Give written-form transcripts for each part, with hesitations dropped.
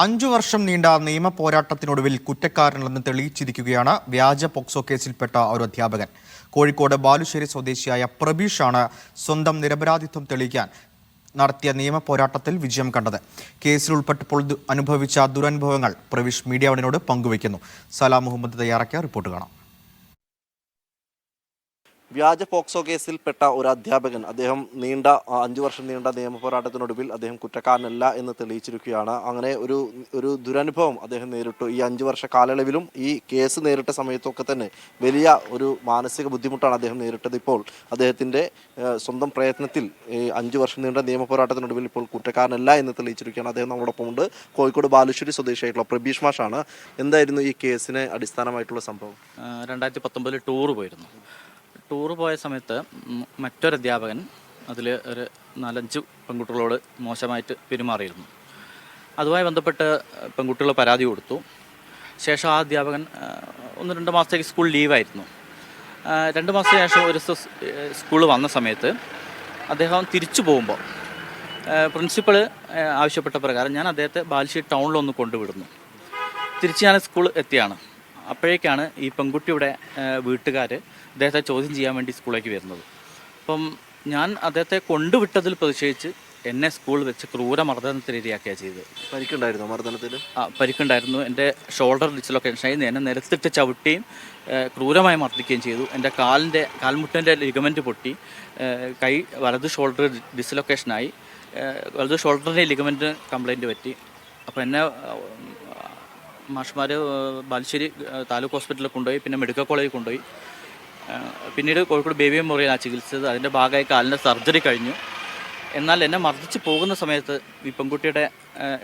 5 വർഷം നീണ്ട നിയമ പോരാട്ടത്തിനൊടുവിൽ കുറ്റക്കാരനല്ലെന്ന് തെളിയിച്ചിരിക്കുകയാണ് വ്യാജ പോക്സോ കേസിൽപ്പെട്ട ഒരു അധ്യാപകൻ. കോഴിക്കോട് ബാലുശ്ശേരി സ്വദേശിയായ പ്രബീഷാണ് സ്വന്തം നിരപരാധിത്വം തെളിയിക്കാൻ നടത്തിയ നിയമ പോരാട്ടത്തിൽ വിജയം കണ്ടത്. കേസിൽ ഉൾപ്പെട്ടപ്പോൾ അനുഭവിച്ച ദുരനുഭവങ്ങൾ പ്രബീഷ് മീഡിയ വണിനോട് പങ്കുവയ്ക്കുന്നു. സലാം മുഹമ്മദ് തയ്യാറാക്കിയ റിപ്പോർട്ട് കാണാം. വ്യാജ പോക്സോ കേസിൽപ്പെട്ട ഒരു അധ്യാപകൻ അദ്ദേഹം 5 വർഷം നീണ്ട നിയമ പോരാട്ടത്തിനൊടുവിൽ അദ്ദേഹം കുറ്റക്കാരനല്ല എന്ന് തെളിയിച്ചിരിക്കുകയാണ്. അങ്ങനെ ഒരു ദുരനുഭവം അദ്ദേഹം നേരിട്ടു. ഈ 5 വർഷ കാലയളവിലും ഈ കേസ് നേരിട്ട സമയത്തൊക്കെ തന്നെ വലിയ ഒരു മാനസിക ബുദ്ധിമുട്ടാണ് അദ്ദേഹം നേരിട്ടത്. ഇപ്പോൾ അദ്ദേഹത്തിൻ്റെ സ്വന്തം പ്രയത്നത്തിൽ 5 വർഷം നീണ്ട നിയമ പോരാട്ടത്തിനൊടുവിൽ ഇപ്പോൾ കുറ്റക്കാരനല്ല എന്ന് തെളിയിച്ചിരിക്കുകയാണ്. അദ്ദേഹം നമ്മളോടൊപ്പം ഉണ്ട്. കോഴിക്കോട് ബാലുശ്ശേരി സ്വദേശിയായിട്ടുള്ള പ്രബീഷ് മാഷാണ്. എന്തായിരുന്നു ഈ കേസിന് അടിസ്ഥാനമായിട്ടുള്ള സംഭവം? 2019 ടൂർ പോയ സമയത്ത് മറ്റൊരു അധ്യാപകൻ അതിൽ ഒരു 4-5 പെൺകുട്ടികളോട് മോശമായിട്ട് പെരുമാറിയിരുന്നു. അതുമായി ബന്ധപ്പെട്ട് പെൺകുട്ടികൾ പരാതി കൊടുത്തു. ശേഷം ആ അധ്യാപകൻ 1-2 മാസത്തേക്ക് സ്കൂൾ ലീവായിരുന്നു. 2 മാസത്തിന് ശേഷം ഒരു സ്കൂൾ വന്ന സമയത്ത് അദ്ദേഹം തിരിച്ചു പോകുമ്പോൾ പ്രിൻസിപ്പൾ ആവശ്യപ്പെട്ട പ്രകാരം ഞാൻ അദ്ദേഹത്തെ ബാലുശ്ശേരി ടൗണിലൊന്ന് കൊണ്ടുവിടുന്നു. തിരിച്ച് ഞാൻ സ്കൂൾ എത്തിയാണ്. അപ്പോഴേക്കാണ് ഈ പെൺകുട്ടിയുടെ വീട്ടുകാർ അദ്ദേഹത്തെ ചോദ്യം ചെയ്യാൻ വേണ്ടി സ്കൂളിലേക്ക് വരുന്നത്. അപ്പം ഞാൻ അദ്ദേഹത്തെ കൊണ്ടുവിട്ടതിൽ പ്രതിഷേധിച്ച് എന്നെ സ്കൂളിൽ വെച്ച് ക്രൂരമർദ്ദനത്തിനിരയാക്കുകയാണ് ചെയ്തത്. പരിക്കുണ്ടായിരുന്നു മർദ്ദനത്തിൽ? പരിക്കുണ്ടായിരുന്നു. എൻ്റെ ഷോൾഡർ ഡിസ്ലൊക്കേഷനായി എന്നെ നിലത്തിട്ട് ചവിട്ടുകയും ക്രൂരമായി മർദ്ദിക്കുകയും ചെയ്തു. എൻ്റെ കാൽമുട്ടിൻ്റെ ലിഗമെൻറ്റ് പൊട്ടി, വലത് ഷോൾഡർ ഡിസ്ലൊക്കേഷനായി, വലത് ഷോൾഡറിൻ്റെ ലിഗമെൻറ്റ് കംപ്ലൈൻറ്റ് പറ്റി. അപ്പോൾ എന്നെ മാഷ്മാർ ബാലുശ്ശേരി താലൂക്ക് ഹോസ്പിറ്റലിൽ കൊണ്ടുപോയി, പിന്നെ മെഡിക്കൽ കോളേജിൽ കൊണ്ടുപോയി. പിന്നീട് കോഴിക്കോട് ബേബി മെമ്മോറിയലാണ് ചികിത്സിച്ചത്. അതിൻ്റെ ഭാഗമായി കാലിൻ്റെ സർജറി കഴിഞ്ഞു. എന്നാൽ എന്നെ മർദ്ദിച്ച് പോകുന്ന സമയത്ത് ഈ പെൺകുട്ടിയുടെ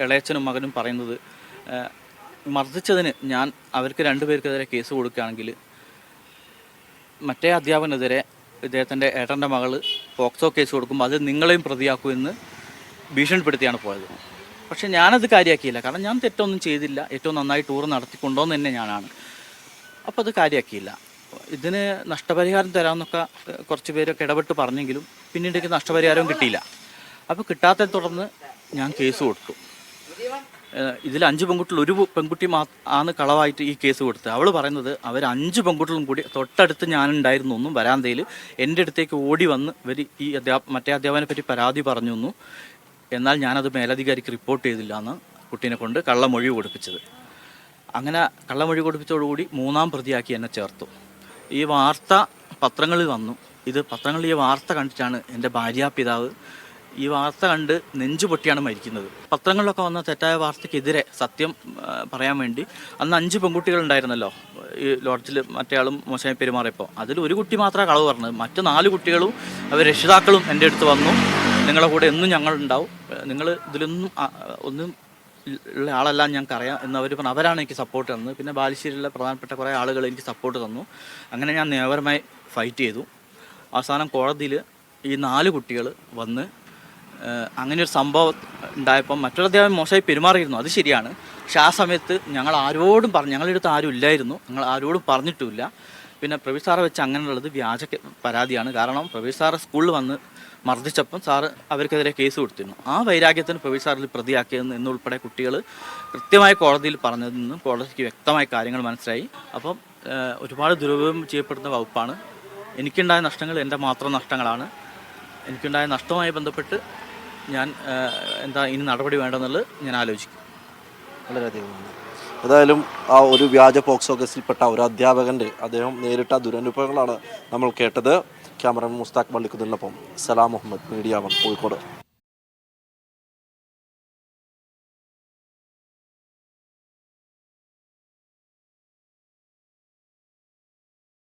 ഇളയച്ചനും മകനും പറയുന്നത്, മർദ്ദിച്ചതിന് ഞാൻ അവർക്ക് 2 പേർക്കെതിരെ കേസ് കൊടുക്കുകയാണെങ്കിൽ മറ്റേ അധ്യാപകനെതിരെ ഇദ്ദേഹത്തിൻ്റെ ഏട്ടൻ്റെ മകൾ പോക്സോ കേസ് കൊടുക്കുമ്പോൾ അത് നിങ്ങളെയും പ്രതിയാക്കുമെന്ന് ഭീഷണിപ്പെടുത്തിയാണ് പോയത്. പക്ഷേ ഞാനത് കാര്യമാക്കിയില്ല. കാരണം ഞാൻ തെറ്റൊന്നും ചെയ്തില്ല. ഏറ്റവും നന്നായി ടൂർ നടത്തിക്കൊണ്ടോന്ന് തന്നെ ഞാനാണ്. അപ്പോൾ അത് കാര്യമാക്കിയില്ല. ഇതിന് നഷ്ടപരിഹാരം തരാമെന്നൊക്കെ കുറച്ച് പേരൊക്കെ ഇടപെട്ട് പറഞ്ഞെങ്കിലും പിന്നീട് എനിക്ക് നഷ്ടപരിഹാരവും കിട്ടിയില്ല. അപ്പോൾ കിട്ടാത്തതിനെ തുടർന്ന് ഞാൻ കേസ് കൊടുത്തു. ഇതിൽ 5 പെൺകുട്ടികൾ, ഒരു പെൺകുട്ടി ആണ് കളവായിട്ട് ഈ കേസ് കൊടുത്തത്. അവൾ പറയുന്നത് അവർ 5 പെൺകുട്ടികളും കൂടി തൊട്ടടുത്ത് ഞാനുണ്ടായിരുന്നു എന്നും വരാന്തയിൽ എൻ്റെ അടുത്തേക്ക് ഓടി വന്ന് ഇവർ ഈ മറ്റേ അധ്യാപകനെ പറ്റി പരാതി പറഞ്ഞു എന്നും, എന്നാൽ ഞാനത് മേലധികാരിക്ക് റിപ്പോർട്ട് ചെയ്തില്ല എന്ന് കുട്ടീനെ കൊണ്ട് കള്ളമൊഴി കൊടുപ്പിച്ചത്. അങ്ങനെ കള്ളമൊഴി കൊടുപ്പിച്ചതോടുകൂടി 3-ാം പ്രതിയാക്കി എന്നെ ചേർത്തു. ഈ വാർത്ത പത്രങ്ങളിൽ വന്നു. പത്രങ്ങളിൽ ഈ വാർത്ത കണ്ടിട്ടാണ് എൻ്റെ ഭാര്യാപിതാവ് ഈ വാർത്ത കണ്ട് നെഞ്ചു പൊട്ടിയാണ് മരിക്കുന്നത്. പത്രങ്ങളിലൊക്കെ വന്ന തെറ്റായ വാർത്തയ്ക്കെതിരെ സത്യം പറയാൻ വേണ്ടി അന്ന് 5 പെൺകുട്ടികളുണ്ടായിരുന്നല്ലോ ഈ ലോഡ്ജിൽ മറ്റേയാളും മോശമായി പെരുമാറിയപ്പോൾ. അതിൽ ഒരു കുട്ടി മാത്രമാണ് കളവ് പറഞ്ഞത്. മറ്റ് 4 കുട്ടികളും അവർ രക്ഷിതാക്കളും എൻ്റെ അടുത്ത് വന്നു, നിങ്ങളുടെ കൂടെ എന്നും ഞങ്ങളുണ്ടാവും, നിങ്ങൾ ഇതിലൊന്നും ഒന്നും ഉള്ള ആളെല്ലാം ഞങ്ങൾക്കറിയാം എന്നവർ പറഞ്ഞു. അവരാണ് എനിക്ക് സപ്പോർട്ട് തന്നത്. പിന്നെ ബാലുശ്ശേരിയിലെ പ്രധാനപ്പെട്ട കുറേ ആളുകൾ എനിക്ക് സപ്പോർട്ട് തന്നു. അങ്ങനെ ഞാൻ നിയമപരമായി ഫൈറ്റ് ചെയ്തു. അവസാനം കോടതിയിൽ ഈ 4 കുട്ടികൾ വന്ന് അങ്ങനെയൊരു സംഭവം ഉണ്ടായപ്പം മറ്റൊരു അധ്യാപകൻ മോശമായി പെരുമാറിയിരുന്നു, അത് ശരിയാണ്. പക്ഷെ ആ സമയത്ത് ഞങ്ങൾ ആരോടും ഞങ്ങളുടെ അടുത്ത് ആരും ഇല്ലായിരുന്നു, ഞങ്ങൾ ആരോടും പറഞ്ഞിട്ടുമില്ല. പിന്നെ പ്രവീഷ് സാറെ വെച്ച് അങ്ങനെയുള്ളത് വ്യാജ പരാതിയാണ്. കാരണം പ്രവീഷ് സാറ് സ്കൂളിൽ വന്ന് മർദ്ദിച്ചപ്പം സാറ് അവർക്കെതിരെ കേസ് കൊടുത്തിരുന്നു. ആ വൈരാഗ്യത്തിന് പ്രവീഷ് സാറിൽ പ്രതിയാക്കിയതെന്ന് എന്നുൾപ്പെടെ കുട്ടികൾ കൃത്യമായി കോടതിയിൽ പറഞ്ഞതിൽ നിന്നും കോടതിക്ക് വ്യക്തമായ കാര്യങ്ങൾ മനസ്സിലായി. അപ്പം ഒരുപാട് ദുരുപയോഗം ചെയ്യപ്പെടുന്ന വകുപ്പാണ്. എനിക്കുണ്ടായ നഷ്ടങ്ങൾ എൻ്റെ മാത്രം നഷ്ടങ്ങളാണ്. എനിക്കുണ്ടായ നഷ്ടവുമായി ബന്ധപ്പെട്ട് ഞാൻ ഇനി നടപടി വേണ്ടെന്നുള്ളത് ഞാൻ ആലോചിക്കും. വളരെയധികം നന്ദി. ഏതായാലും ആ ഒരു വ്യാജ പോക്സോ കേസിൽപ്പെട്ട ഒരു അദ്ദേഹം നേരിട്ട ദുരനുഭവങ്ങളാണ് നമ്മൾ കേട്ടത്. ക്യാമറമാൻ മുസ്താഖ് വള്ളിക്കുന്നിനൊപ്പം സലാം മുഹമ്മദ്, മീഡിയ 1 കോഴിക്കോട്.